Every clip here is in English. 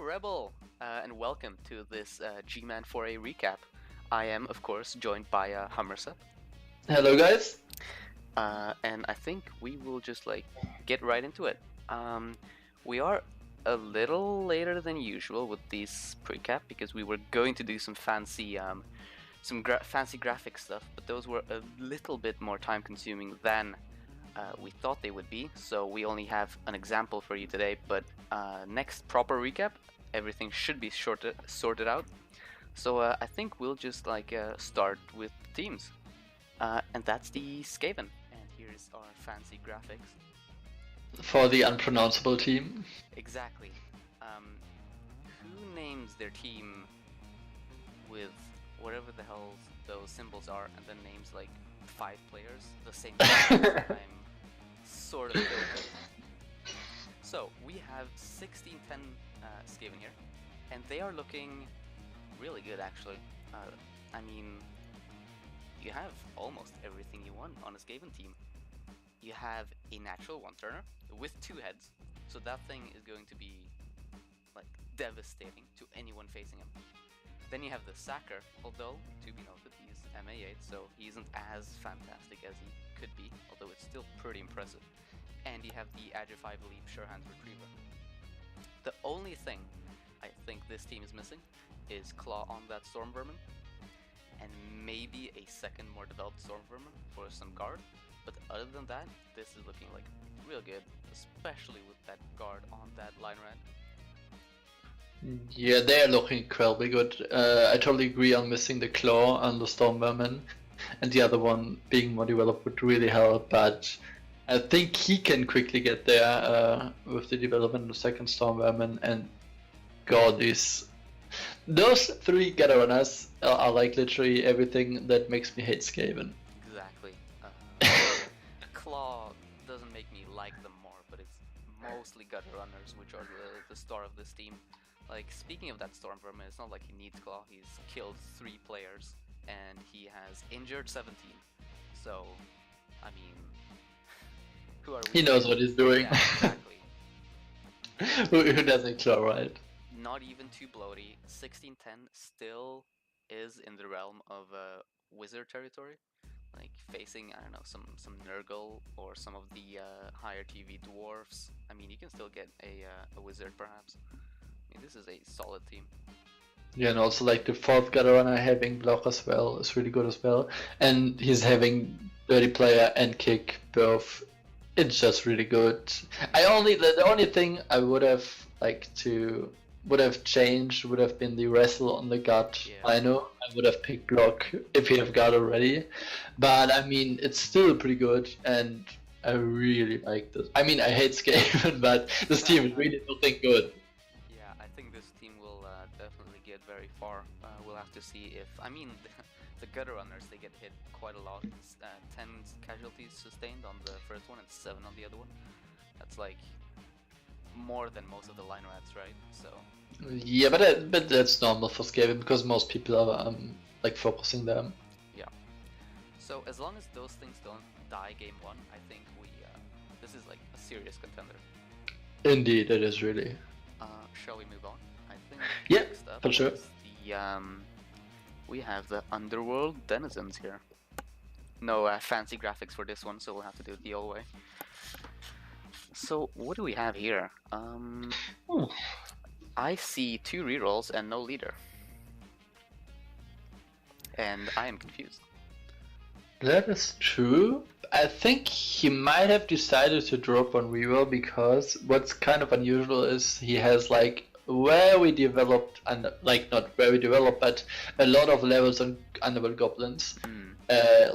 REBBL, and welcome to this GMAN 4A recap. I am, of course, joined by Hammersa. Hello, guys. And I think we will just get right into it. We are a little later than usual with these Precap because we were going to do some fancy fancy graphic stuff, but those were a little bit more time consuming than we thought they would be, so we only have an example for you today, but next proper recap, everything should be sorted out. So I think we'll just start with teams. And that's the Skaven. And here's our fancy graphics. For the unpronounceable team. Exactly. Who names their team with whatever the hell those symbols are and then names like 5 players the same time? I'm sort of filtered. So we have 1610 Skaven here, and they are looking really good actually. I mean, you have almost everything you want on a Skaven team. You have a natural one-turner with 2 heads, so that thing is going to be like devastating to anyone facing him. Then you have the Sacker, although to be noted he's MA8, so he isn't as fantastic as he could be, although it's still pretty impressive. And you have the Agi5 Leap Surehand Retriever. The only thing I think this team is missing is Claw on that Storm Vermin, and maybe a second more developed Storm Vermin for some guard. But other than that, this is looking like real good, especially with that guard on that line red. Yeah, they are looking incredibly good. I totally agree on missing the Claw and the Storm Vermin, and the other one being more developed would really help, but I think he can quickly get there with the development of the second Storm Vermin, and God, those 3 Gather Runners are like literally everything that makes me hate Skaven. Exactly. Claw doesn't make me like them more, but it's mostly Gutter Runners which are the star of this team. Like, speaking of that Storm Vermin, it's not like he needs Claw, he's killed 3 players, and he has injured 17. So, I mean, who are we? He knows what he's doing. Yeah, exactly. Who doesn't Claw, right? Not even too bloaty. 1610 still is in the realm of wizard territory, like facing, I don't know, some Nurgle or some of the higher TV dwarfs. I mean, you can still get a wizard perhaps. I mean, this is a solid team. Yeah, and also like the 4th Gather Runner having block as well is really good as well, and he's having dirty player and kick both. It's just really good. The only thing I would have changed would have been the wrestle on the gut. Yeah. I know I would have picked block if he have guard already, but I mean it's still pretty good, and I really like this. I mean, I hate Skaven, but this team is really looking good. Yeah, I think this team will definitely get very far. We'll have to see if, I mean, the Gutter Runners, they get hit quite a lot. 10 casualties sustained on the first one and 7 on the other one. That's like more than most of the line rats, right? So yeah, but that's normal for Skaven because most people are like focusing them. Yeah. So as long as those things don't die game 1, I think this is like a serious contender. Indeed, it is really. Shall we move on? I think Yeah, next up for sure. is we have the Underworld Denizens here. No fancy graphics for this one, so we'll have to do it the old way. So what do we have here? I see 2 rerolls and no leader, and I am confused. That is true. I think he might have decided to drop on reroll because what's kind of unusual is he has like very developed, and like not very developed, but a lot of levels on Underworld Goblins.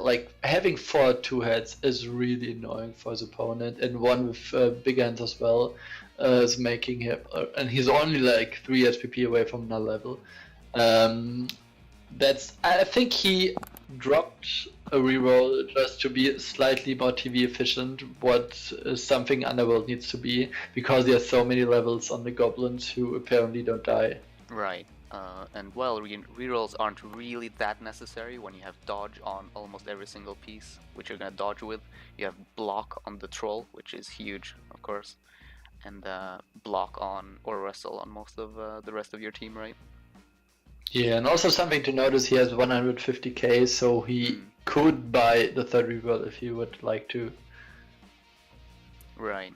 Like having 4 2 heads is really annoying for his opponent, and one with big hands as well is making him, and he's only like 3 SPP away from another level. I think he dropped a reroll just to be slightly more TV efficient, what something Underworld needs to be, because there are so many levels on the goblins who apparently don't die. Right. And well, rerolls aren't really that necessary when you have dodge on almost every single piece, which you're gonna dodge with. You have block on the troll, which is huge, of course. and block on or wrestle on most of the rest of your team, right? Yeah, and also something to notice, he has 150k, so he could buy the third rebuild if he would like to. Right.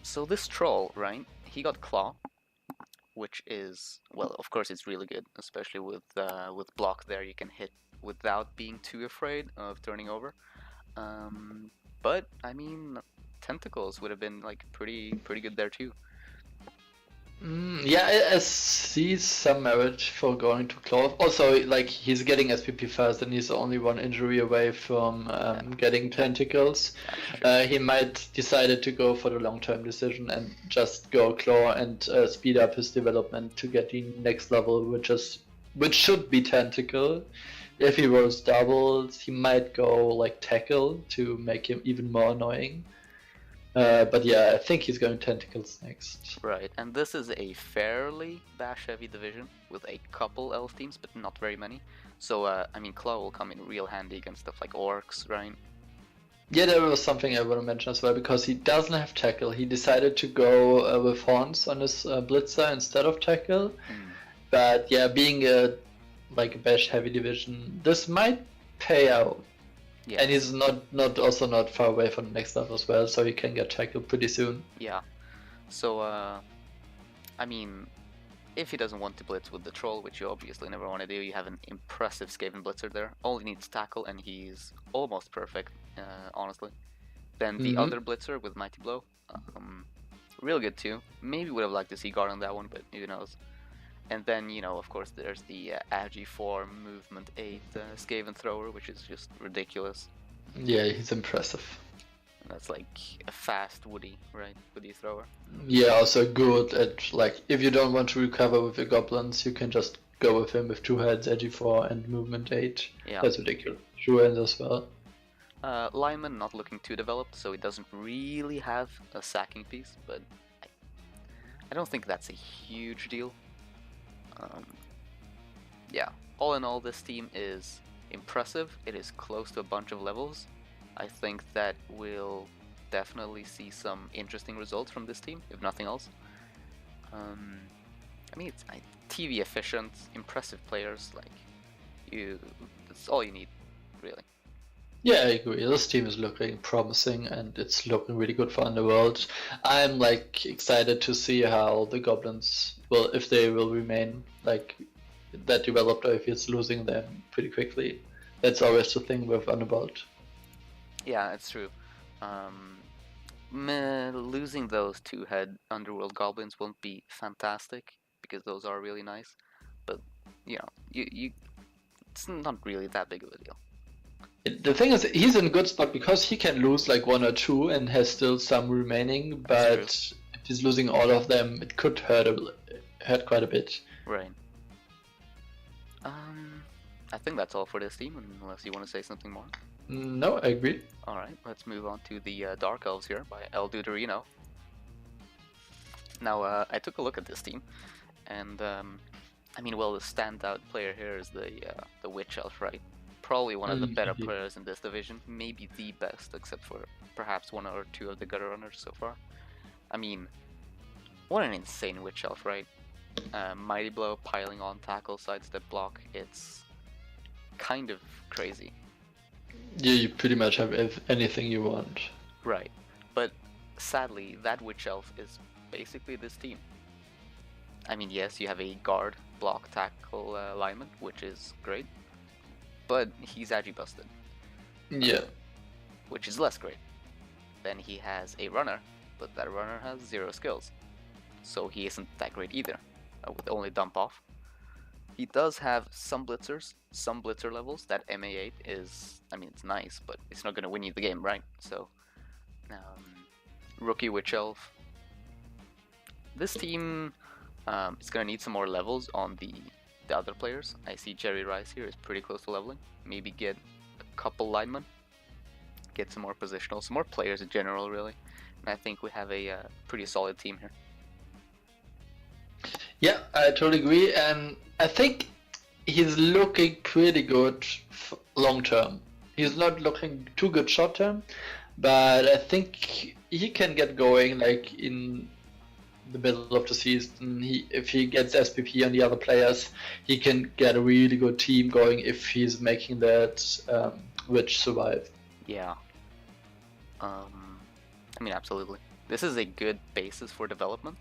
So this troll, right? He got Claw, which is, well, of course it's really good, especially with block there. You can hit without being too afraid of turning over. But I mean, tentacles would have been like pretty good there too. Yeah, I see some merit for going to Claw. Also, like, he's getting SPP first, and he's only one injury away from getting tentacles. He might decided to go for the long-term decision and just go Claw and speed up his development to get the next level, which should be tentacle. If he rolls doubles, he might go like tackle to make him even more annoying. But yeah, I think he's going tentacles next. Right, and this is a fairly bash-heavy division with a couple elf teams, but not very many. So, I mean, Claw will come in real handy against stuff like orcs, right? Yeah, there was something I want to mention as well, because he doesn't have tackle. He decided to go with horns on his blitzer instead of tackle. But yeah, being a bash-heavy division, this might pay out. Yes. And he's not far away from the next level as well, so he can get tackled pretty soon. Yeah. So, I mean, if he doesn't want to blitz with the troll, which you obviously never want to do, you have an impressive Skaven blitzer there. Only needs tackle, and he's almost perfect, honestly. Then the other blitzer with Mighty Blow, real good too. Maybe would have liked to see guard on that one, but who knows. And then, you know, of course, there's the Agi 4 Movement 8 Skaven Thrower, which is just ridiculous. Yeah, he's impressive. And that's like a fast Woody, right? Woody Thrower. Yeah, also good at, like, if you don't want to recover with your goblins, you can just go with him with 2 heads, Agi 4 and Movement 8. Yeah. That's ridiculous. True hands as well. Lyman not looking too developed, so he doesn't really have a sacking piece, but I don't think that's a huge deal. Yeah, all in all, this team is impressive. It is close to a bunch of levels. I think that we'll definitely see some interesting results from this team, if nothing else. I mean, it's TV efficient, impressive players. Like, that's all you need, really. Yeah, I agree. This team is looking promising, and it's looking really good for Underworld. I'm like excited to see how the goblins will, if they will remain like that developed, or if it's losing them pretty quickly. That's always the thing with Underworld. Yeah, it's true. Losing those 2-head Underworld goblins won't be fantastic, because those are really nice. But you know, it's not really that big of a deal. The thing is, he's in a good spot because he can lose like 1 or 2 and has still some remaining, but if he's losing all of them, it could hurt quite a bit. Right. I think that's all for this team, unless you want to say something more. No, I agree. Alright, let's move on to the Dark Elves here by Eldricht. Now, I took a look at this team, and I mean, well, the standout player here is the Witch Elf, right? Probably one of the better players in this division, maybe the best, except for perhaps 1 or 2 of the gutter runners so far. I mean, what an insane Witch Elf, right? Mighty Blow, piling on, tackle, sidestep, block, it's kind of crazy. Yeah, you pretty much have anything you want. Right, but sadly, that Witch Elf is basically this team. I mean, yes, you have a guard, block, tackle, lineman, which is great. But he's Agi busted. Yeah. Which is less great. Then he has a runner, but that runner has 0 skills. So he isn't that great either, with only dump off. He does have some blitzers, some blitzer levels. That MA8 is, I mean, it's nice, but it's not going to win you the game, right? So, rookie Witch Elf. This team is going to need some more levels on the other players. I see Jerry Rice here is pretty close to leveling. Maybe get a couple linemen, get some more positional, some more players in general, really. And I think we have a pretty solid team here. Yeah, I totally agree, and I think he's looking pretty good long term. He's not looking too good short term, but I think he can get going like in the middle of the season. If he gets SPP on the other players, he can get a really good team going if he's making that Witch survive. Yeah. I mean, absolutely. This is a good basis for development.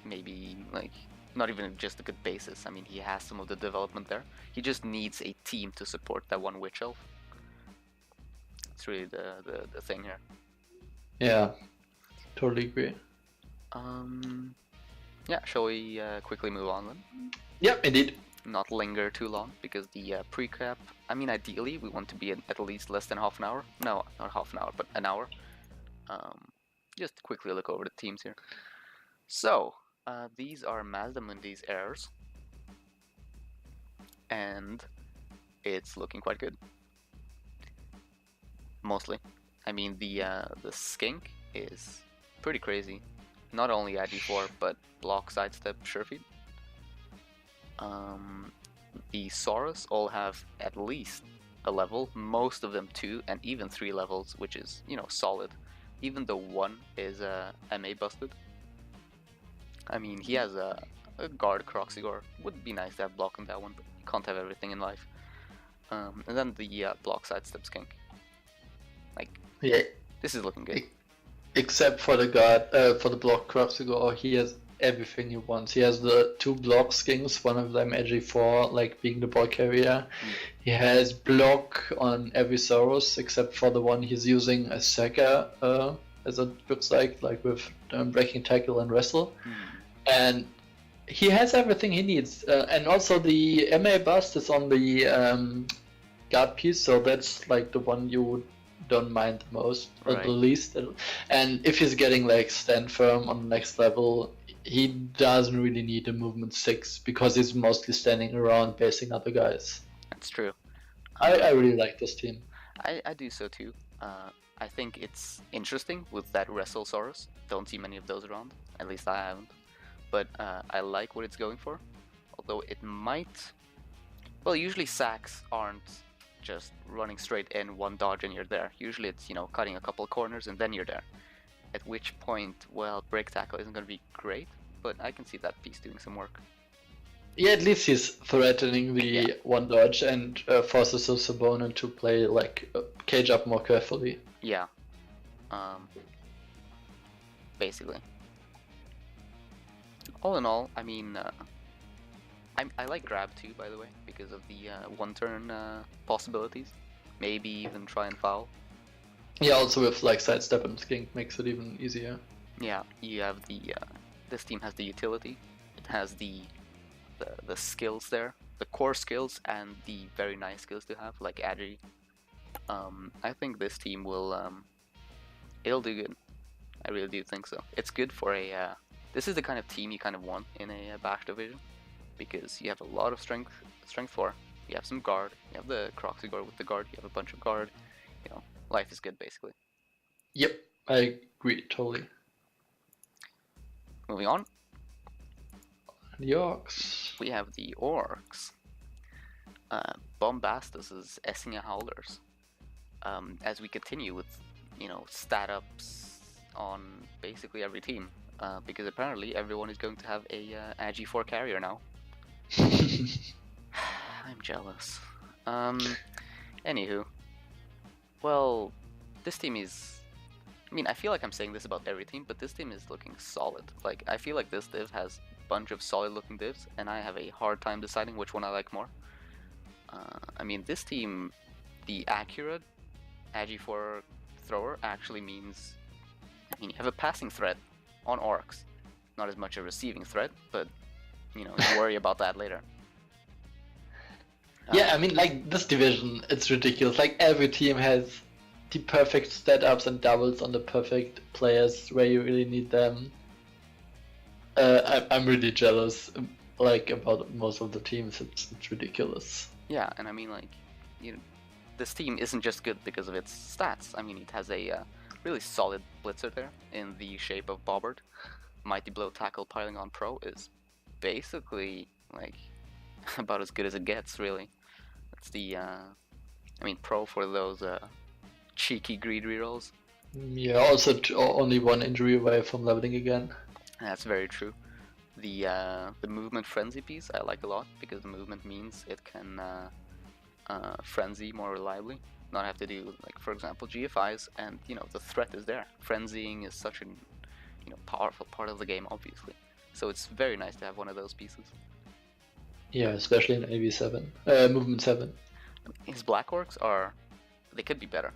Maybe, like, not even just a good basis. I mean, he has some of the development there. He just needs a team to support that one Witch Elf. It's really the thing here. Yeah, totally agree. Yeah, shall we quickly move on then? Yep, indeed. Not linger too long, because the Precap, I mean, ideally we want to be at least less than half an hour. No, not half an hour, but an hour. Just quickly look over the teams here. So, these are Mazdamundis Heirs, and it's looking quite good. Mostly. I mean, the skink is pretty crazy. Not only ID4, but block, sidestep, surefeed. The Saurus all have at least a level, most of them 2 and even 3 levels, which is, you know, solid. Even though 1 is MA busted. I mean, he has a guard Croxigore. Would be nice to have block on that one, but you can't have everything in life. And then the block sidestep skink. Like, yeah, this is looking good. Except for the guard, for the block Croxigore, he has everything he wants. He has the 2 block skinks, one of them AG4, like being the ball carrier. He has block on every Saurus, except for the one he's using as Saga, as it looks like with breaking tackle and wrestle. And he has everything he needs. And also the MA bust is on the guard piece, so that's like the one you don't mind the most, or the least. And if he's getting like stand firm on the next level, he doesn't really need a movement 6 because he's mostly standing around basing other guys. That's true. I really like this team. I do so too. I think it's interesting with that Wrestlesaurus. Don't see many of those around. At least I haven't. But I like what it's going for. Although it might... Well, usually sacks aren't just running straight in, 1 dodge and you're there. Usually it's, you know, cutting a couple corners and then you're there. At which point, well, break tackle isn't going to be great, but I can see that piece doing some work. Yeah, at least he's threatening the 1 dodge and forces his opponent to play like cage up more carefully. Yeah. Basically. All in all, I mean, I like grab too, by the way, because of the 1-turn possibilities. Maybe even try and foul. Yeah, also with like sidestep and skink makes it even easier. Yeah, you have the this team has the utility. It has the skills there, the core skills and the very nice skills to have, like Agi. I think this team will it'll do good. I really do think so. It's good for a this is the kind of team you kind of want in a bash division, because you have a lot of strength for. You have some guard. You have the Croxigore with the guard. You have a bunch of guard. You know, life is good basically. Yep, I agree totally. Moving on. The Orcs. We have the Orcs. Bombastus's Essinge Howlers. As we continue with, you know, stat ups on basically every team, because apparently everyone is going to have a Agi4 carrier now. I'm jealous. Anywho, well, this team is... I mean, I feel like I'm saying this about every team, but this team is looking solid. Like, I feel like this div has a bunch of solid-looking divs, and I have a hard time deciding which one I like more. I mean, this team, the accurate Agi4 thrower actually means... I mean, you have a passing threat on Orcs. Not as much a receiving threat, but, you know, you worry about that later. Yeah, I mean, like, this division, it's ridiculous. Like, every team has the perfect stat ups and doubles on the perfect players where you really need them. I'm really jealous, like, about most of the teams. It's ridiculous. Yeah, and I mean, like, you know, this team isn't just good because of its stats. I mean, it has a really solid blitzer there in the shape of Bobbert. Mighty Blow Tackle piling on Pro is basically, like, about as good as it gets, really. That's the I mean, pro for those cheeky greed rerolls. Yeah, also only one injury away from leveling again. That's very true. The movement frenzy piece I like a lot, because the movement means it can frenzy more reliably. Not have to do, like, for example, GFIs, and the threat is there. Frenzying is such an powerful part of the game, obviously. So it's very nice to have one of those pieces. Yeah, especially in AV7, movement 7. His black orcs they could be better.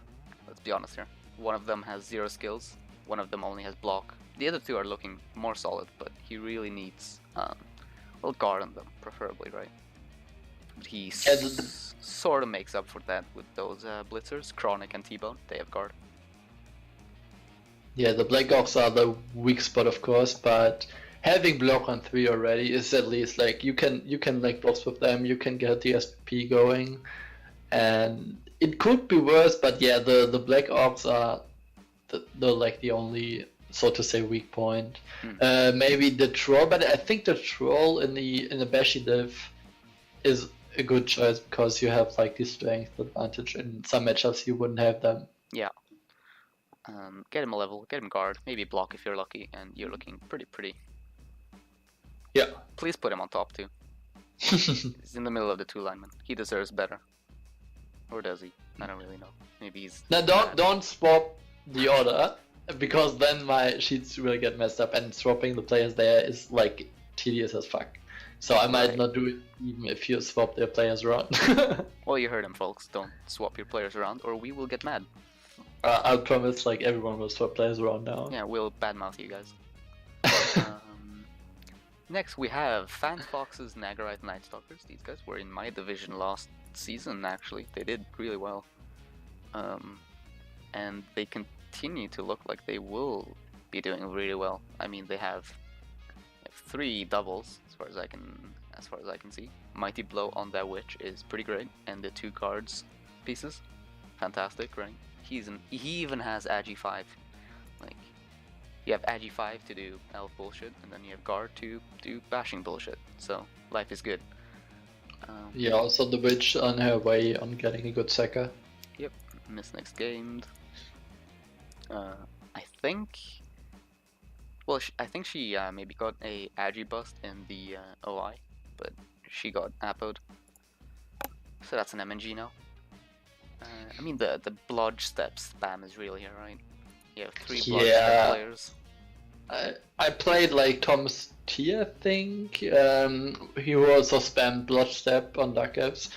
Let's be honest here. One of them has 0 skills. One of them only has block. The other 2 are looking more solid, but he really needs well, guard on them, preferably, right? But he sort of makes up for that with those blitzers, Chronic and T-Bone. They have guard. Yeah, the Black Orcs are the weak spot, of course, but having block on 3 already is at least like you can like blocks with them. You can get the SPP going, and it could be worse. But yeah, the Black Orcs are the only, so to say, weak point. Maybe the troll, but I think the troll in the Bashi div is a good choice because you have like the strength advantage. In some matchups you wouldn't have them. Yeah. Get him a level, get him guard, maybe block if you're lucky, and you're looking pretty. Yeah. Please put him on top too. He's in the middle of the 2 linemen. He deserves better. Or does he? I don't really know. Maybe he's... Now don't swap the order, because then my sheets will get messed up, and swapping the players there is like tedious as fuck. So I might not do it even if you swap their players around. Well, you heard him, folks. Don't swap your players around or we will get mad. I'll promise, like, everyone will swap players around now. Yeah, we'll badmouth you guys. Next we have Fox's Nagarythe Nighstalkers. These guys were in my division last season, actually. They did really well. And they continue to look like they will be doing really well. I mean, they have 3 doubles, as far as I can see. Mighty Blow on that witch is pretty great, and the 2 cards pieces, fantastic, right? He even has Agi 5. Like, you have Agi 5 to do elf bullshit, and then you have guard to do bashing bullshit. So life is good. Yeah, also the witch on her way on getting a good Sekka. Yep, miss next gamed. I think. Well, I think she maybe got a Agi bust in the OI, but she got appoed. So that's an MNG now. I mean, the blodge step spam is real here, right? You have 3 blodge step players. I played like Thomas T, I think. He also spammed blodge step on Dark Apps,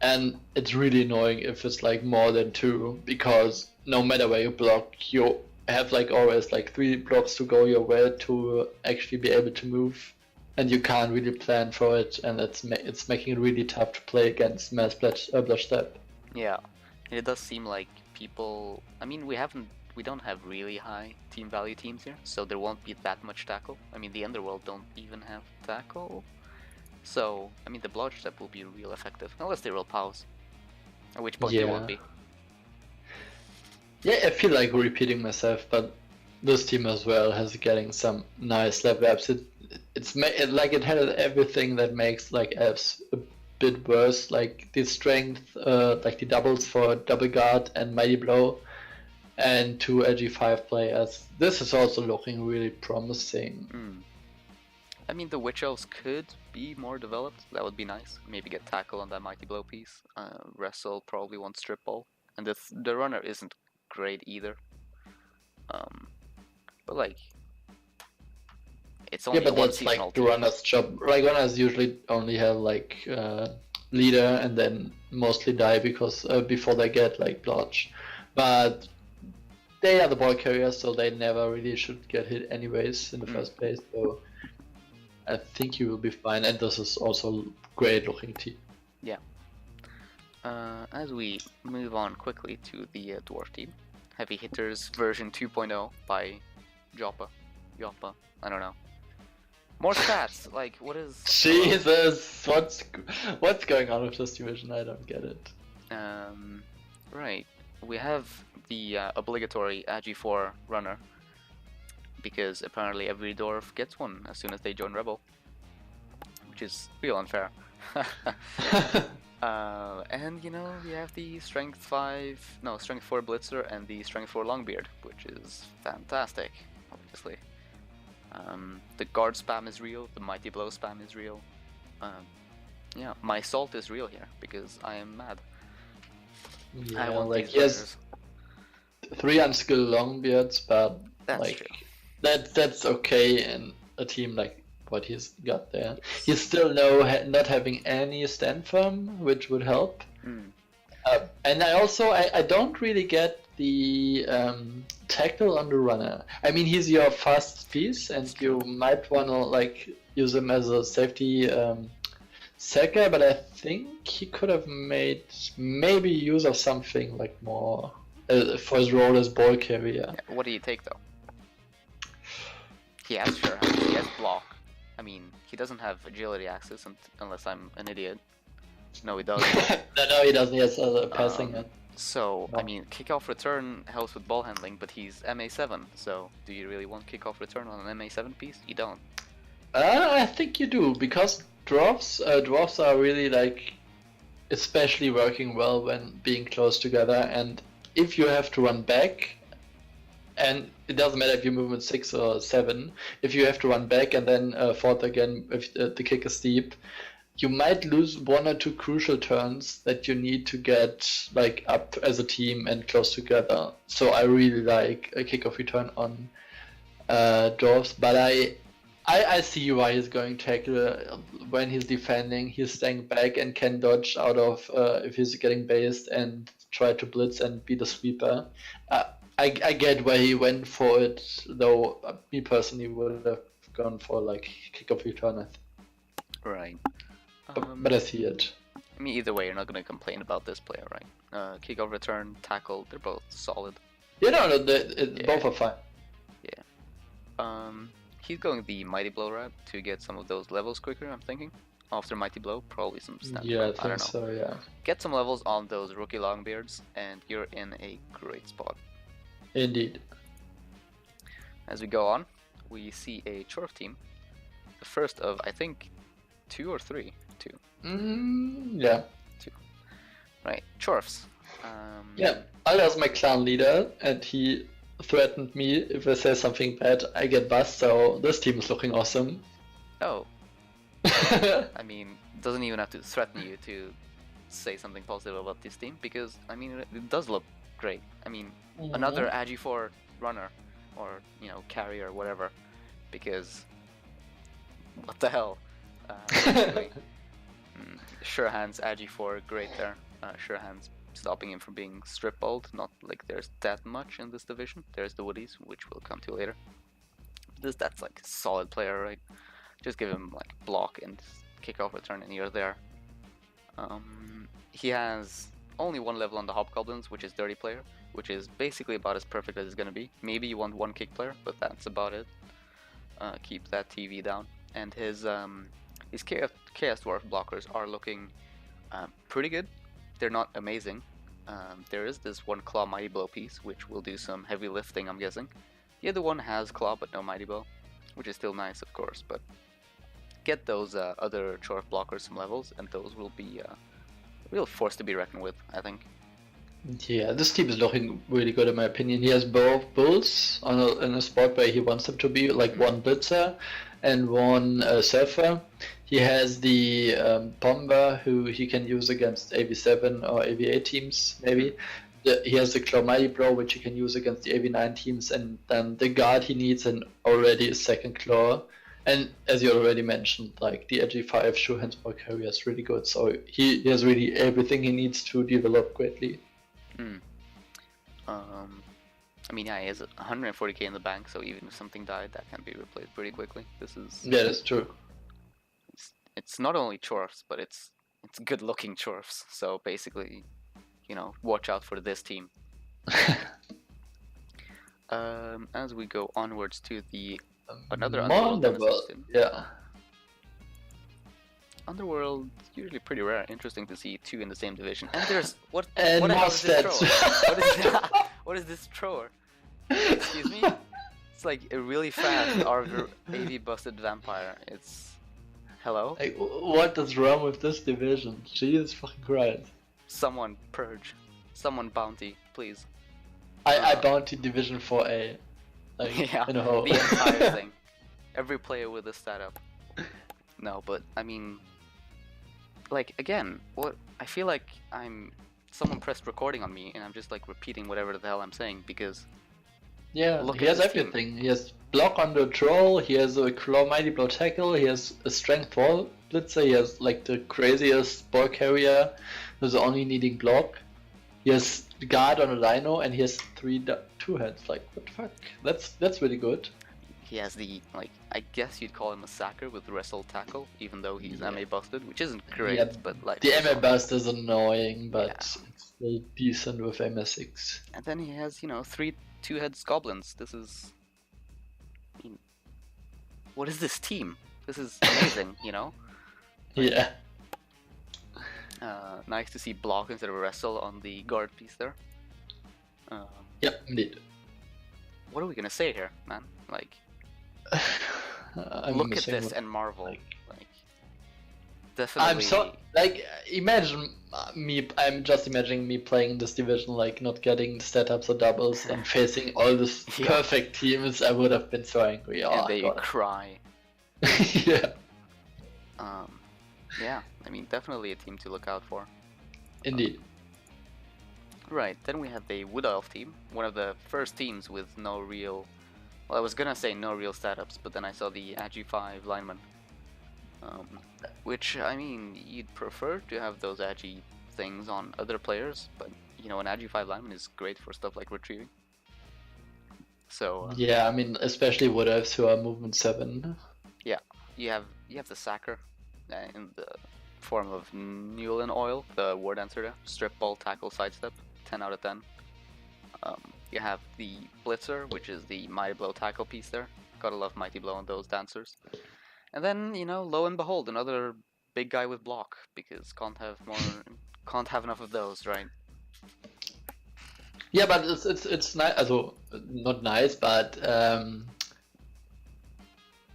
and it's really annoying if it's like more than 2, because no matter where you block, you have like always like 3 blocks to go your way to actually be able to move, and you can't really plan for it, and it's making it really tough to play against mass blodge step. Yeah, it does seem like people. I mean, we don't have really high team value teams here, so there won't be that much tackle. I mean, the Underworld don't even have tackle, so I mean the blodge step will be real effective unless they roll pause, at which point they won't be. Yeah, I feel like repeating myself, but this team as well has getting some nice level ups. It had everything that makes like elves a bit worse, like the strength, like the doubles for double guard and mighty blow, and 2 Agi 5 players. This is also looking really promising. I mean, the witch elves could be more developed. That would be nice. Maybe get tackle on that mighty blow piece. Wrestle probably won't strip ball, and the runner isn't great either. But like, it's only but one that's seasonal like the runner's job. Like, runners usually only have like leader, and then mostly die because before they get like blodge. But they are the ball carriers, so they never really should get hit anyways in the first place. So I think you will be fine, and this is also great looking team. Yeah. As we move on quickly to the Dwarf team, Heavy Hitters version 2.0 by Joppa, I don't know. More stats, like, what is... Jesus, what's going on with this division? I don't get it. Right, we have the obligatory Agi 4 runner, because apparently every Dwarf gets one as soon as they join REBBL, which is real unfair. And you know, we have the Strength 4 Blitzer and the Strength 4 Longbeard, which is fantastic, obviously. The guard spam is real, the Mighty Blow spam is real. Yeah, my salt is real here, because I am mad. Yeah, I want like these he has players. 3 unskilled Longbeards, but That's like true. that's okay in a team like what he's got there. He's still not having any stand firm, which would help. Mm. And I don't really get the tackle on the runner. I mean, he's your fast piece, and you might wanna like use him as a safety sacker, but I think he could have made maybe use of something like more for his role as ball carrier. Yeah, what do you take though? He has sure hands, he has block. I mean, he doesn't have agility access unless I'm an idiot. No, he doesn't. No, he doesn't. He has passing. So, I mean, kickoff return helps with ball handling, but he's MA7, so do you really want kickoff return on an MA7 piece? You don't. I think you do, because dwarfs are really like, especially working well when being close together, and if you have to run back, and it doesn't matter if you move in 6 or 7, if you have to run back and then fort again if the kick is steep, you might lose 1 or 2 crucial turns that you need to get like up as a team and close together. So I really like a kickoff return on dwarfs, but I see why he's going tackle when he's defending. He's staying back and can dodge out of if he's getting based and try to blitz and be the sweeper. I get why he went for it, though. Me personally would have gone for like kickoff return. Right. But I see it. I mean, either way, you're not going to complain about this player, right? Kickoff return, tackle, they're both solid. Yeah, no, both are fine. Yeah. He's going the Mighty Blow route to get some of those levels quicker, I'm thinking. After Mighty Blow, probably some stats. Yeah, I don't know. think so, yeah. Get some levels on those rookie Longbeards, and you're in a great spot. Indeed. As we go on, we see a Chorf team. The first of, I think, 2 or 3? 2. Yeah. 2. Right, Chorfs. Yeah, Alda's my clan leader, and he threatened me if I say something bad, I get bust, so this team is looking awesome. Oh. I mean, doesn't even have to threaten you to say something positive about this team, because, I mean, it does look great. I mean, another Agi4 runner, or, you know, carrier, whatever, because, what the hell? Sure Hands, Agi4, great there. Sure Hands stopping him from being strip balled, not like there's that much in this division. There's the Woodies, which we'll come to later. That's like a solid player, right? Just give him like block and kickoff return and you're there. He has only 1 level on the Hobgoblins, which is Dirty Player, which is basically about as perfect as it's gonna be. Maybe you want 1 kick player, but that's about it. Keep that TV down. And his Chaos Dwarf blockers are looking pretty good. They're not amazing. There is this 1 Claw Mighty Blow piece, which will do some heavy lifting, I'm guessing. The other one has Claw, but no Mighty Blow, which is still nice, of course, but get those other Chorf blockers some levels, and those will be a real force to be reckoned with, I think. Yeah, this team is looking really good in my opinion. He has both bulls in a spot where he wants them to be, like 1 blitzer and 1 surfer. He has the bomber who he can use against AV7 or AV8 teams, maybe. He has the Claw Mighty Blow, which he can use against the AV9 teams, and then the guard he needs an already a 2nd Claw. And as you already mentioned, like the Agi5 Sure Hands ball carrier is really good, so he has really everything he needs to develop greatly. I mean, yeah, he has 140k in the bank, so even if something died, that can be replaced pretty quickly. This is... Yeah, that's true. It's not only Chorfs, but it's good-looking Chorfs, so basically, you know, watch out for this team. As we go onwards to the another Underworld. Yeah. Underworld usually pretty rare. Interesting to see 2 in the same division. And there's what the hell is this thrower? What is this thrower? Excuse me? It's like a really fast Arger AV busted vampire. It's Hello? Like, what is wrong with this division? Jesus fucking Christ. Someone purge. Someone bounty, please. I bounty Division 4A. Like, Yeah, in a hole. the entire thing. Every player with a setup. No, but I mean, like, again, what I feel like someone pressed recording on me and I'm just like repeating whatever the hell I'm saying because Yeah, look he at has this team. everything. He has block on the troll, he has a claw mighty blow tackle, he has a strength wall blitzer, he has like the craziest ball carrier who's only needing block. He has guard on a Lino and he has 2 heads. Like, what the fuck? That's really good. He has the, like, I guess you'd call him a sacker with wrestle tackle, even though he's MA busted, which isn't great, Yeah, but like... the MA bust is annoying, but Yeah. it's still decent with MA6. And then he has, you know, 3 2-heads goblins. This is... I mean, what is this team? This is amazing, you know? Yeah. Nice to see block instead of wrestle on the guard piece there. Yep, indeed. What are we gonna say here, man? Like, I'm look at missing this what- and marvel. like- Like, definitely. I'm so like imagine me. I'm just imagining me playing this division, like not getting setups or doubles and facing all these Yeah. perfect teams. I would have been so angry. Oh, And they God. cry. Yeah, Yeah, I mean, definitely a team to look out for. indeed. Right, then we have the Wood Elf team, one of the first teams with no real... Well, I was gonna say no real setups, but then I saw the Agi 5 lineman. Which, I mean, you'd prefer to have those Agi things on other players, but, you know, an Agi 5 lineman is great for stuff like retrieving. So, Yeah, I mean, especially wood elves who are movement 7. you have the Sacker in the form of Newlin Oil, the War Dancer there. Strip, ball, tackle, sidestep, 10 out of 10. You have the Blitzer, which is the Mighty Blow tackle piece there. Gotta love Mighty Blow on those dancers. And then, you know, lo and behold, another big guy with block, because can't have enough of those, right? Yeah, but it's nice. Also, not nice, but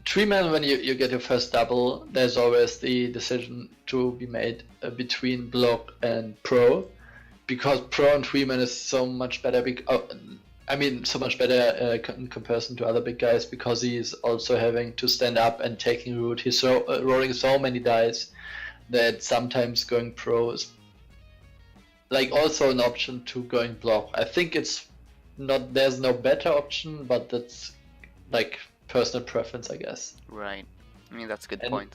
Treeman, when you get your first double, there's always the decision to be made between block and pro, because pro and Treeman is so much better. I mean, so much better in comparison to other big guys, because he's also having to stand up and taking root. He's rolling so many dice that sometimes going pro is like also an option to going block. I think it's not, there's no better option, but that's like personal preference, I guess. Right. I mean, that's a good And- point.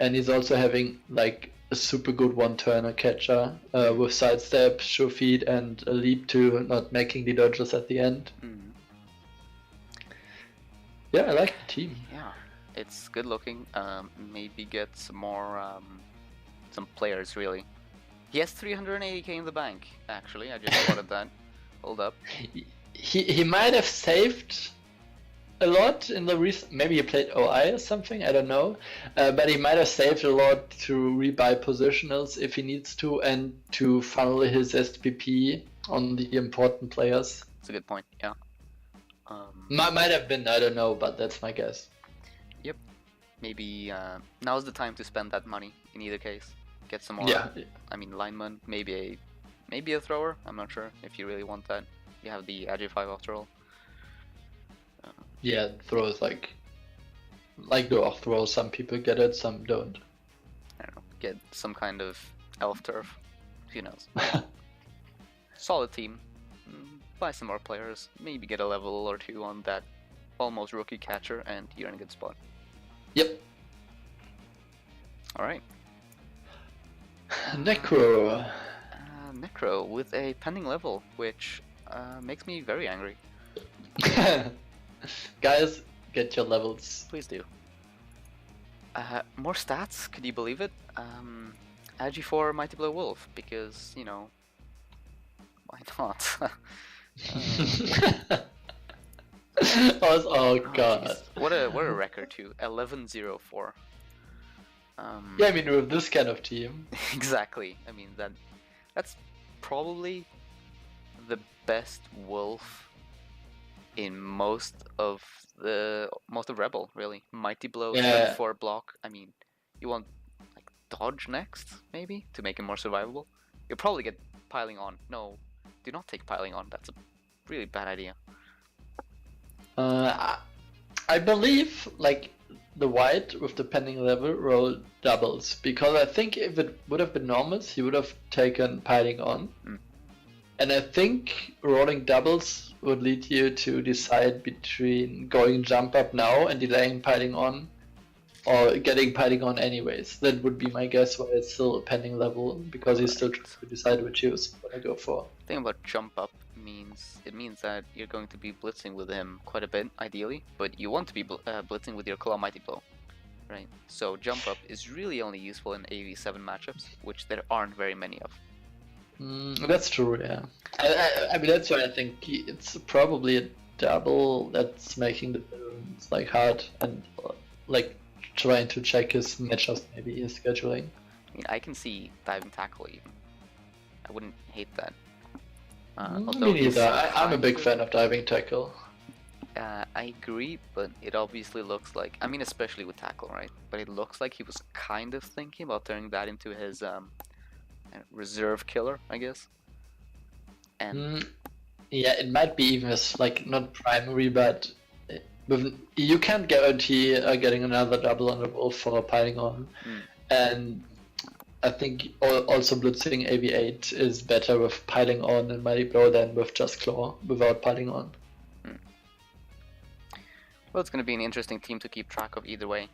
And he's also having like a super good one-turner catcher with sidestep, sure feet, and a leap to not making the dodges at the end. Mhm. Yeah, I like the team. Yeah, it's good looking. Maybe get some more, some players really. He has 380k in the bank. Actually, I just spotted that. Hold up. He might have saved a lot in the recent. Maybe he played OI or something. I don't know, but he might have saved a lot to rebuy positionals if he needs to, and to funnel his SPP on the important players. It's a good point. Yeah. Might have been. I don't know, but that's my guess. Maybe now's the time to spend that money. In either case, get some more. Yeah. I mean, lineman. Maybe a thrower. I'm not sure if you really want that. You have the Agi 5 after all. Yeah, throws like Dwarf throws. Some people get it, some don't. I don't know. Get some kind of elf turf. Who knows? Solid team. Buy some more players. Maybe get a level or two on that almost rookie catcher, and you're in a good spot. Yep. All right. Necro. Necro with a pending level, which makes me very angry. Guys, get your levels. Please do. More stats, could you believe it? Agi 4 Mighty Blow Wolf, because, you know, why not? Oh god. Jeez. What a record too. 11-0-4. Yeah, I mean, with this kind of team. Exactly. I mean, that's probably the best wolf in most of REBBL, really. Mighty Blow, Yeah. 34 block. I mean, You want like dodge next, maybe, to make him more survivable. You'll probably get piling on. No, do not take piling on. That's a really bad idea. I believe like the white with the pending level roll doubles, because I think if it would have been normals, he would have taken piling on. And I think rolling doubles would lead you to decide between going jump up now and delaying piling on, or getting piling on anyways. That would be my guess why it's still a pending level, because he's still trying to decide which use what I go for. The thing about jump up means that you're going to be blitzing with him quite a bit, ideally, but you want to be blitzing with your Claw Mighty Blow, right? So jump up is really only useful in AV7 matchups, which there aren't very many of. That's true, yeah. I mean, that's why I think it's probably a double that's making the balloons like hard and like trying to check his matchups, maybe his scheduling. I mean, I can see diving tackle even. I wouldn't hate that. Me neither. I'm a big fan of diving tackle. I agree, but it obviously looks like, I mean, especially with tackle, right? But it looks like he was kind of thinking about turning that into his reserve killer, I guess. And yeah, it might be even as like not primary, but you can't guarantee getting another double on the wolf for piling on, and I think also blitzing AV8 is better with piling on and Mighty Blow than with just Claw without piling on. Well, it's going to be an interesting team to keep track of either way.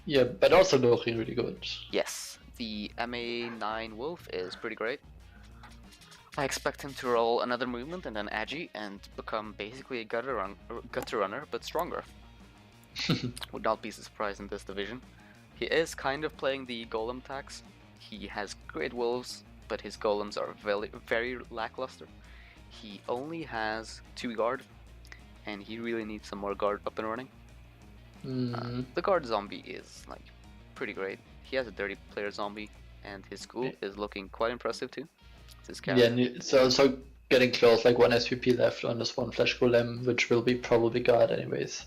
Yeah, but also looking really good. Yes, the MA9 Wolf is pretty great. I expect him to roll another movement and then Agi and become basically a gutter runner, but stronger. Would not be a surprise in this division. He is kind of playing the golem tax. He has great wolves, but his golems are very lackluster. He only has 2 guard, and he really needs some more guard up and running. The guard zombie is like pretty great. He has a dirty player zombie, and his ghoul is looking quite impressive too. Yeah, and it's also getting close, like 1 SVP left on this 1 flash golem, which will be probably guard anyways.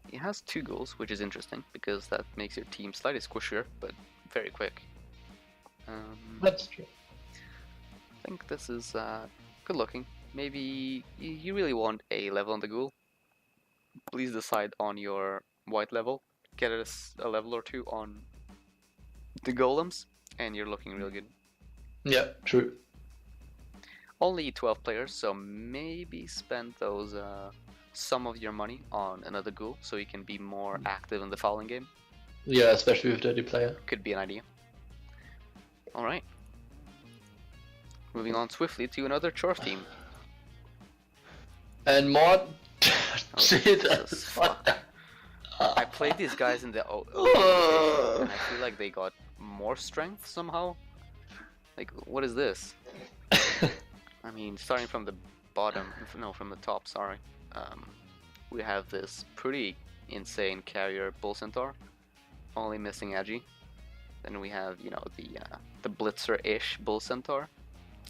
He has 2 ghouls, which is interesting, because that makes your team slightly squishier, but very quick. That's true. I think this is good looking. Maybe you really want a level on the ghoul. Please decide on your white level. Get a level or 2 on the golems, and you're looking real good. Yeah, true. Only 12 players, so maybe spend those some of your money on another ghoul, so you can be more active in the fouling game. Yeah, especially with dirty player. Could be an idea. Alright. Moving on swiftly to another Chorf team. And more... Jesus, fuck. I played these guys in the and I feel like they got more strength somehow. Like, what is this? I mean, starting from the bottom, no, from the top, sorry. We have this pretty insane carrier Bull Centaur, only missing Agi. Then we have, you know, the Blitzer-ish Bull Centaur,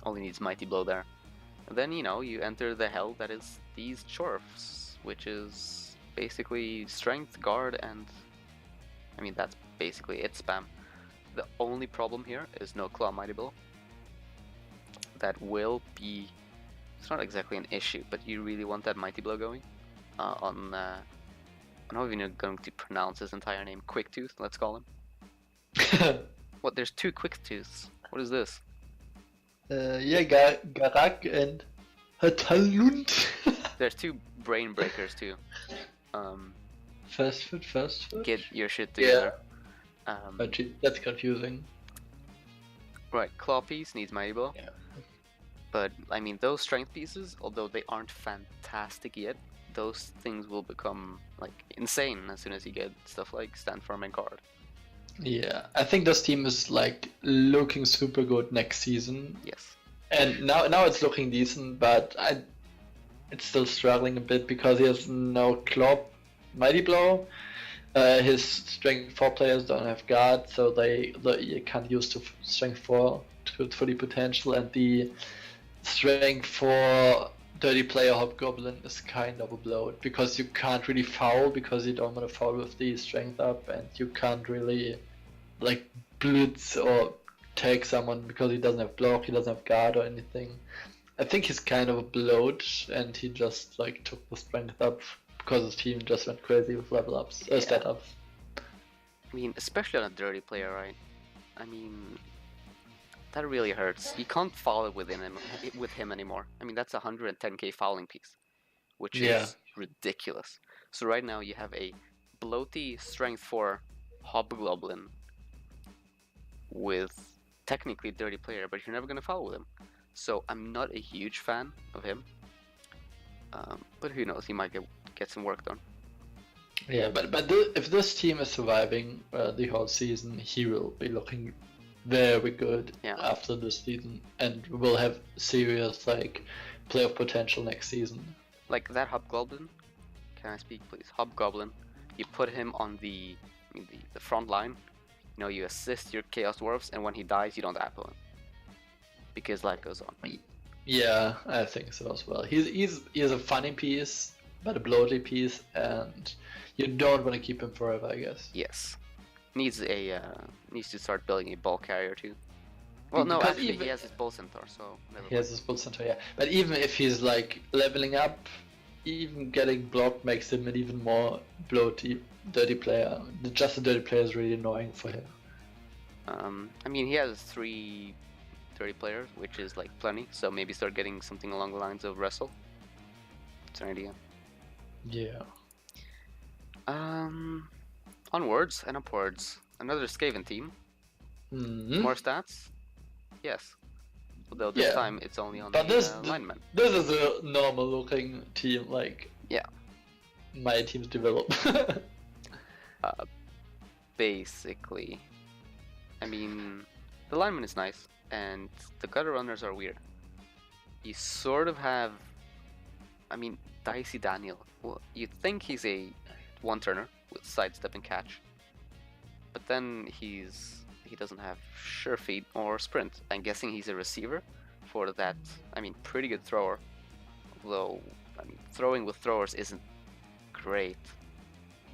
only needs Mighty Blow there. And then, you know, you enter the hell that is these Chorfs, which is basically strength, guard, and I mean, that's basically it, spam. The only problem here is no Claw Mighty Blow. That will be, it's not exactly an issue, but you really want that Mighty Blow going on, I'm not even going to pronounce his entire name, Quicktooth, let's call him. What, there's 2 Quicktooths, what is this? Yeah, Garak and Hatalund. There's 2 Brain Breakers too. First foot. Get your shit together. Yeah. That's confusing. Right, Claw piece needs Mighty Blow. Yeah. But, I mean, those strength pieces, although they aren't fantastic yet, those things will become, like, insane as soon as you get stuff like Stand Firm and Guard. Yeah, I think this team is, like, looking super good next season. Yes. And now it's looking decent, but it's still struggling a bit because he has no Claw Mighty Blow. His Strength 4 players don't have Guard, so you can't use the Strength 4 to its fully potential, and the Strength 4 dirty player Hobgoblin is kind of a bloat because you can't really foul because you don't want to foul with the Strength up, and you can't really like blitz or take someone because he doesn't have block, he doesn't have guard or anything. I think he's kind of a bloat, and he just like took the strength up because his team just went crazy with level ups, stat ups. I mean, especially on a dirty player, right? I mean, that really hurts. You can't foul with him anymore. I mean, that's a 110k fouling piece, which is ridiculous. So right now you have a bloaty strength 4 Hobgoblin with technically dirty player, but you're never gonna foul with him. So I'm not a huge fan of him. But who knows? He might get some work done. Yeah, but if this team is surviving the whole season, he will be looking very good after this season, and will have serious like playoff potential next season. Like that Hobgoblin. Can I speak, please? Hobgoblin. You put him on the front line. You know, you assist your Chaos Dwarfs, and when he dies, you don't apple him because life goes on. Yeah, I think so as well. He's a funny piece, but a bloaty piece, and you don't want to keep him forever, I guess. Yes, needs to start building a ball carrier too. Well, no, actually he has his bull centaur, so never he has his bull centaur, yeah. But even if he's like leveling up, even getting blocked makes him an even more bloaty, dirty player. Just a dirty player is really annoying for him. I mean, he has 3 dirty players, which is like plenty. So maybe start getting something along the lines of wrestle. It's an idea. Yeah. Onwards and upwards. Another Skaven team. More stats. Yes. Although this time it's only on the linemen. This is a normal looking team, like my teams develop. Basically. I mean, the lineman is nice, and the gutter runners are weird. You sort of have, I mean, Dicey Daniel. Well, you'd think he's a one-turner with sidestep and catch, but then he doesn't have sure feet or sprint. I'm guessing he's a receiver for that. I mean, pretty good thrower. Although, I mean, throwing with throwers isn't great.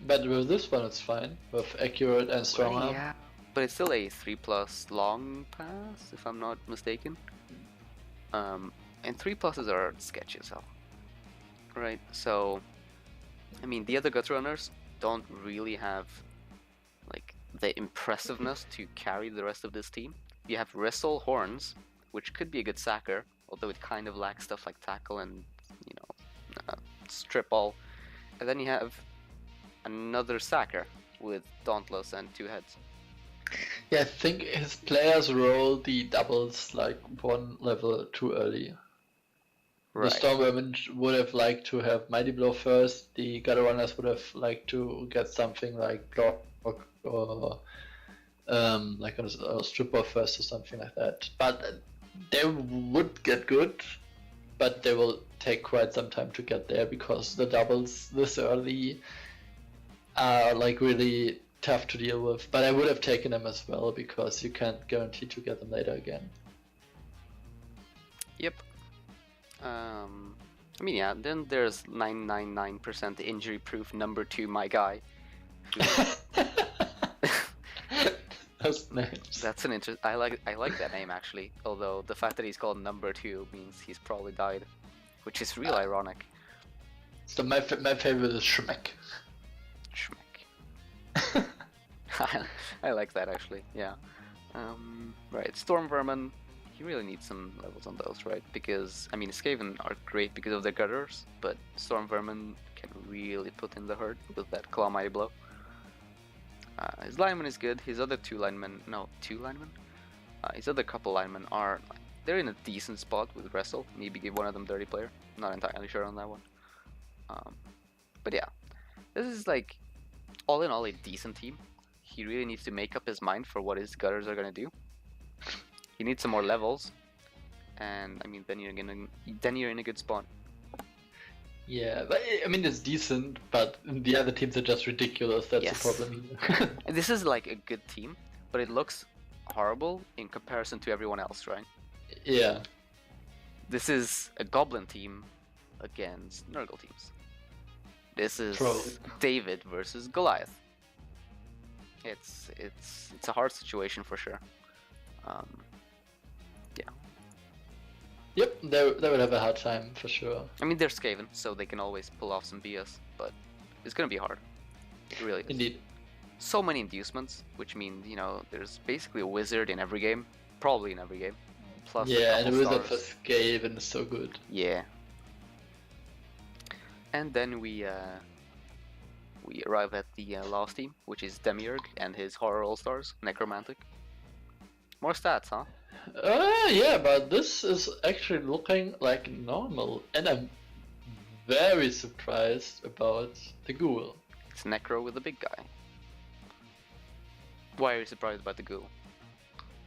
But with this one, it's fine with accurate and strong arm. Yeah, but it's still a 3+ long pass, if I'm not mistaken. And 3+s are sketchy as hell. Right, so I mean, the other gut runners don't really have like the impressiveness to carry the rest of this team. You have Wrestle Horns, which could be a good sacker, although it kind of lacks stuff like tackle and, you know, strip all. And then you have another sacker with Dauntless and 2 heads. Yeah, I think his players roll the doubles like 1 level too early. Right. The Stormvermin would have liked to have Mighty Blow first, the Gutter Runners would have liked to get something like Block or like a Stripper first or something like that. But they would get good, but they will take quite some time to get there because the doubles this early are like really tough to deal with. But I would have taken them as well because you can't guarantee to get them later again. Yep. I mean, yeah, then there's 999% injury-proof number 2, my guy. Those names. That's an I like that name actually. Although the fact that he's called number 2 means he's probably died, which is real ironic. So my favorite is Schmeck. Schmeck. I like that actually. Yeah. Right, Storm Vermin. You really need some levels on those, right? Because, I mean, Skaven are great because of their gutters, but Storm Vermin can really put in the hurt with that Claw Mighty Blow. His lineman is good. His other 2 linemen, no, 2 linemen? His other couple linemen are, they're in a decent spot with Wrestle. Maybe give one of them dirty player. Not entirely sure on that one. But yeah, this is like, all in all, a decent team. He really needs to make up his mind for what his gutters are gonna do. You need some more levels, and I mean, then you're in a good spot. Yeah, but I mean, it's decent, but the other teams are just ridiculous. That's the problem here. This is like a good team, but it looks horrible in comparison to everyone else, right? Yeah. This is a Goblin team against Nurgle teams. This is David versus Goliath. It's a hard situation for sure. Yeah. Yep, they will have a hard time for sure. I mean, they're Skaven, so they can always pull off some BS, but it's gonna be hard. It really is. Indeed. So many inducements, which means, you know, there's basically a wizard in every game, probably in every game. Plus Yeah, and the wizard for stars. Skaven is so good. Yeah. And then we arrive at the last team, which is Demiurge and his horror all-stars, Necromantic. More stats, huh? Yeah, but this is actually looking like normal, and I'm very surprised about the ghoul. It's Necro with a big guy. Why are you surprised about the ghoul?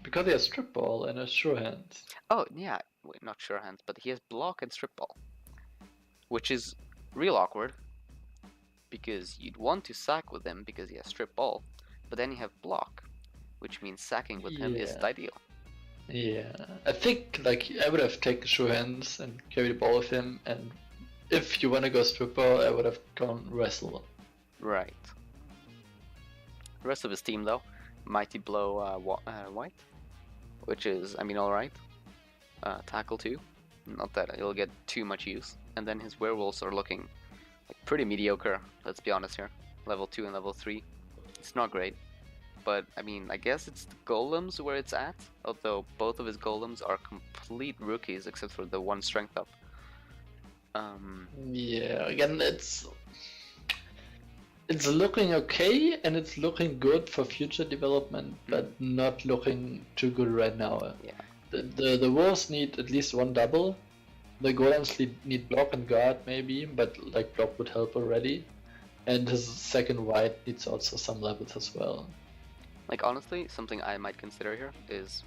Because he has strip ball and a sure hand. Oh, yeah, wait, not sure hands, but he has block and strip ball. Which is real awkward, because you'd want to sack with him because he has strip ball, but then you have block, which means sacking with him isn't ideal. Yeah, I think like I would have taken sure hands and carried the ball with him, and if you want to go strip ball, I would have gone wrestle. Right. The rest of his team, though, Mighty Blow White, which is, I mean, alright. Tackle 2, not that it'll get too much use. And then his werewolves are looking like pretty mediocre, let's be honest here. Level 2 and level 3. It's not great. But, I mean, I guess it's the golems where it's at, although both of his golems are complete rookies except for the one strength up. Yeah, again, it's looking okay, and it's looking good for future development, but not looking too good right now. Yeah. The wolves need at least one double. The golems need block and guard maybe, but like block would help already. And his second white needs also some levels as well. Like, honestly, something I might consider here is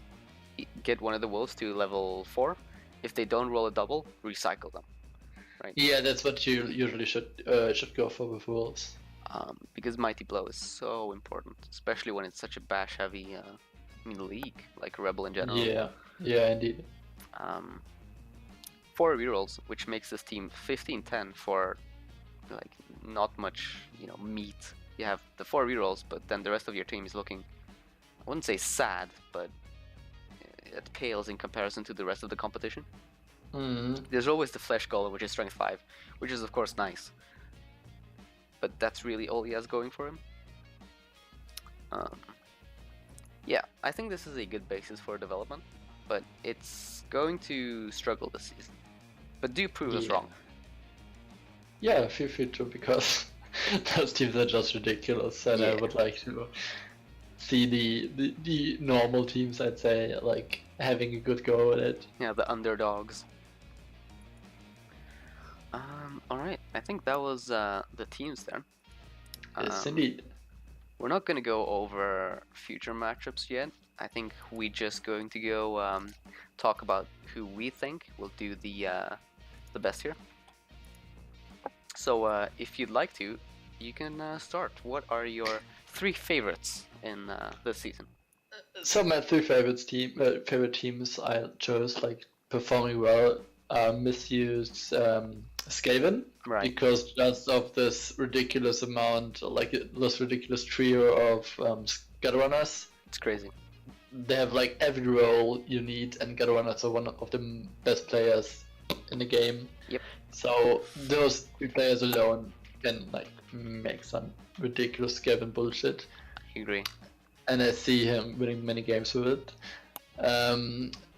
get one of the wolves to level 4. If they don't roll a double, recycle them. Right? Yeah, that's what you usually should go for with wolves. Because Mighty Blow is so important, especially when it's such a bash-heavy league, like REBBL in general. Yeah, indeed. 4 rerolls, which makes this team 15-10 for like not much, meat. You have the 4 rerolls, but then the rest of your team is looking, I wouldn't say sad, but it pales in comparison to the rest of the competition. There's always the Flesh Golem, which is strength 5, which is of course nice. But that's really all he has going for him. Yeah, I think this is a good basis for development, but it's going to struggle this season. But do prove us wrong. Yeah, feel free to, because those teams are just ridiculous, and I would like to see the normal teams, I'd say, like having a good go at it. Yeah, the underdogs. Alright, I think that was the teams there. Yes, indeed. We're not going to go over future matchups yet. I think we're just going to go talk about who we think will do the best here. So if you'd like to, you can start. What are your 3 favorites in this season? So my 3 favorite teams I chose, like performing well, misused Skaven, right? Because just of this ridiculous amount, like this ridiculous trio of Scatterrunners. It's crazy. They have like every role you need, and Scatterrunners are one of the best players in the game. Yep. So those 3 players alone can like make some ridiculous Skaven bullshit. I agree. And I see him winning many games with it.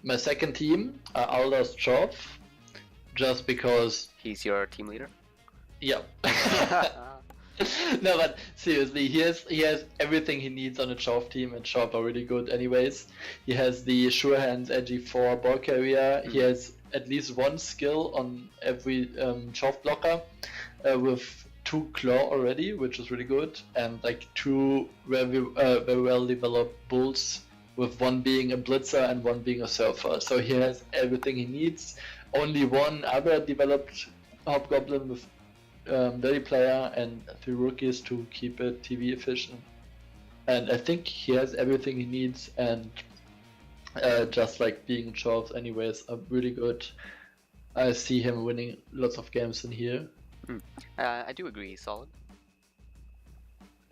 My second team, Aldous Dwarf, just because he's your team leader. Yeah. No, but seriously, he has everything he needs on a Dwarf team, and Dwarf are really good anyways. He has the sure hands edgy 4 ball carrier. He has at least 1 skill on every Dwarf blocker, with 2 claw already, which is really good, and like 2 very well developed bulls, with 1 being a blitzer and 1 being a surfer. So he has everything he needs. Only 1 other developed hobgoblin with dirty player and 3 rookies to keep it TV efficient. And I think he has everything he needs, and just like being Dwarves anyways are really good. I see him winning lots of games in here. I do agree, he's solid.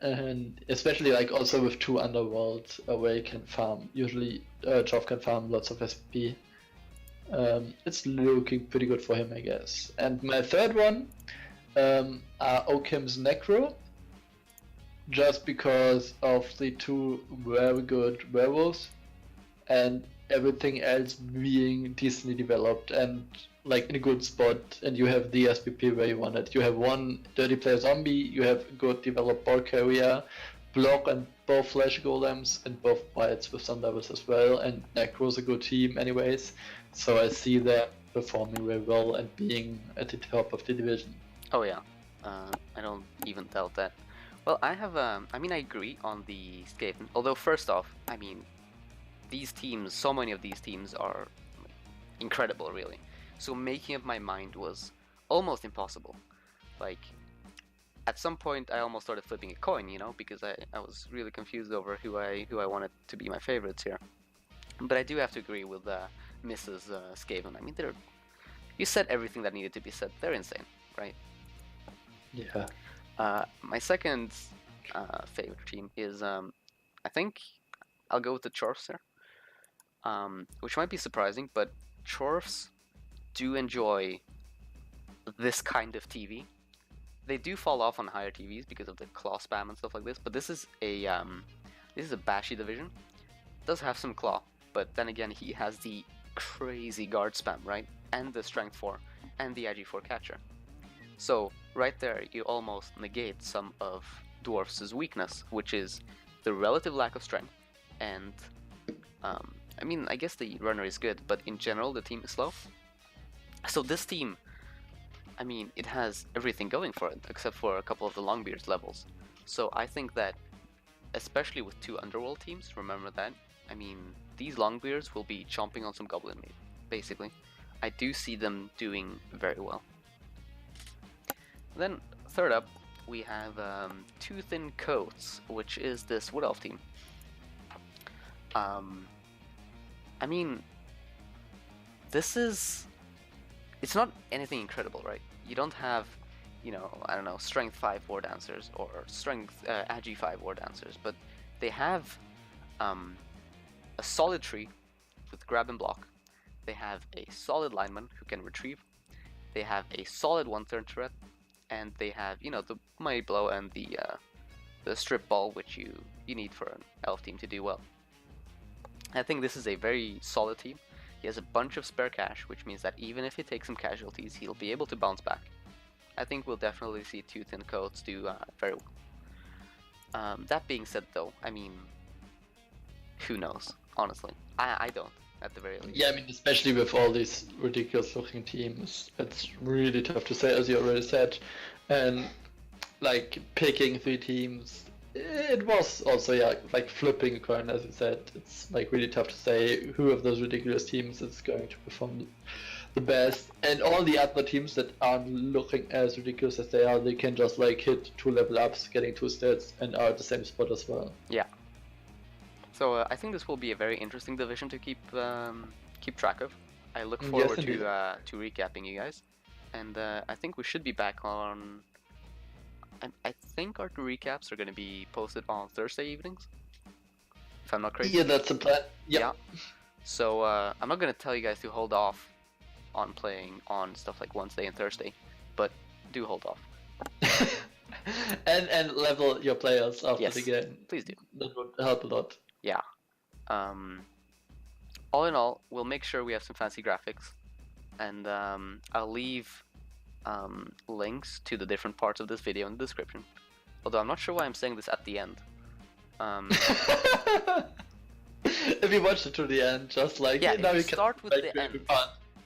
And especially like also with 2 underworld where you can farm. Usually Dwarf can farm lots of SP. It's looking pretty good for him, I guess. And my third one are Okim's Necro, just because of the 2 very good werewolves and everything else being decently developed and like in a good spot, and you have the SPP where you want it. You have one dirty player zombie, you have a good developed ball carrier, block and both flash golems, and both bites with some levels as well, and Necro's a good team anyways, so I see them performing very well and being at the top of the division. Oh yeah, I don't even doubt that. Well, I have, I mean, I agree on the Skaven, although first off, I mean, these teams, so many of these teams are incredible, really. So making up my mind was almost impossible. Like, at some point I almost started flipping a coin, you know, because I was really confused over who I wanted to be my favorites here. But I do have to agree with Mrs. Skaven. I mean, you said everything that needed to be said. They're insane, right? Yeah. My second favorite team is, I think I'll go with the Chorfs here. Which might be surprising, but Chorfs do enjoy this kind of TV. They do fall off on higher TVs because of the claw spam and stuff like this, but this is a bashy division. It does have some claw, but then again he has the crazy guard spam, right? And the strength 4 and the IG4 catcher. So right there you almost negate some of Dwarf's weakness, which is the relative lack of strength. And I mean, I guess the runner is good, but in general the team is slow. So this team, I mean, it has everything going for it, except for a couple of the Longbeards levels. So I think that, especially with 2 Underworld teams, remember that, I mean, these Longbeards will be chomping on some Goblin meat, basically. I do see them doing very well. Then, third up, we have 2 Thin Coats, which is this Wood Elf team. I mean, it's not anything incredible, right? You don't have, you know, I don't know, Strength 5 War Dancers or Strength Agi 5 War Dancers, but they have a solid tree with grab and block. They have a solid lineman who can retrieve. They have a solid 1-turn turret, and they have, you know, the Mighty Blow and the Strip Ball, which you need for an elf team to do well. I think this is a very solid team. He has a bunch of spare cash, which means that even if he takes some casualties, he'll be able to bounce back. I think we'll definitely see 2 Thin Coats do very well. That being said, though, I mean, who knows? Honestly, I don't, at the very least. Yeah, I mean, especially with all these ridiculous-looking teams, it's really tough to say, as you already said. And like picking 3 teams, it was also, yeah, like flipping a coin, as you said. It's like really tough to say who of those ridiculous teams is going to perform the best. And all the other teams that aren't looking as ridiculous as they are, they can just like hit 2 level ups, getting 2 stats, and are at the same spot as well. Yeah. So I think this will be a very interesting division to keep track of. I look forward to recapping you guys, and I think we should be back on. I think our recaps are going to be posted on Thursday evenings, if I'm not crazy. Yeah, that's the plan. Yep. Yeah. So I'm not going to tell you guys to hold off on playing on stuff like Wednesday and Thursday, but do hold off. and level your players after the game. Please do. That would help a lot. Yeah. All in all, we'll make sure we have some fancy graphics, and I'll leave links to the different parts of this video in the description. Although I'm not sure why I'm saying this at the end. If you watch it to the end, just like yeah, now if you can start with like, the end.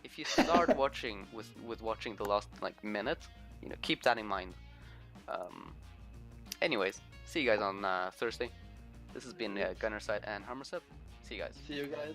If you start watching with watching the last like minute, you know, keep that in mind. Anyways, see you guys on Thursday. This has been Gunnerside and Hammersep. See you guys. See you guys.